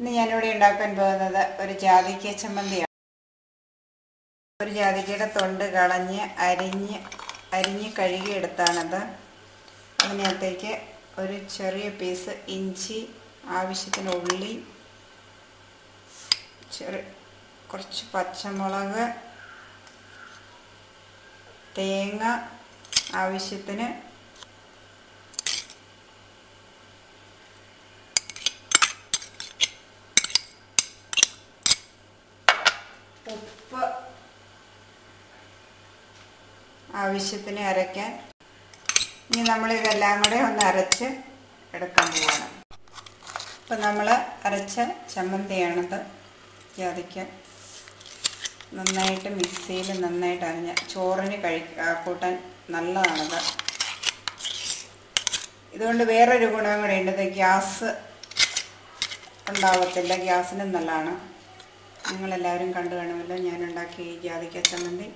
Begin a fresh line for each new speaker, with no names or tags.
ഇന്ന് ഞാനിവിടെ ഉണ്ടാക്കാൻ പോകുന്നത് ഒരു ജാതിക്ക ചമ്മന്തിയാണ്. ഒരു ജാതിക്കയുടെ തൊണ്ട് കളഞ്ഞ് അരിഞ്ഞ് കഴുകിയെടുത്താണത്. അതിനകത്തേക്ക് ഒരു ചെറിയ പീസ് ഇഞ്ചി, ആവശ്യത്തിന് ഉള്ളി, കുറച്ച് പച്ചമുളക്, തേങ്ങ ആവശ്യത്തിന്, ഉപ്പ് ആവശ്യത്തിന് അരയ്ക്കാൻ. ഇനി നമ്മളിതെല്ലാം കൂടെ ഒന്ന് അരച്ച് എടുക്കാൻ പോവാണ്. ഇപ്പം നമ്മൾ അരച്ച ചമ്മന്തിയാണത്. ജാതിക്ക നന്നായിട്ട് മിക്സിയിൽ നന്നായിട്ട് അരഞ്ഞ ചോറിന് കൂട്ടാൻ നല്ലതാണത്. ഇതുകൊണ്ട് വേറൊരു ഗുണം കൂടെ ഉണ്ട്. ഗ്യാസ് ഉണ്ടാവത്തില്ല, ഗ്യാസിനും നല്ലതാണ്. നിങ്ങളെല്ലാവരും കണ്ടു കാണുമല്ലോ ഞാനുണ്ടാക്കിയ ഈ ജാതിക്ക ചമ്മന്തി.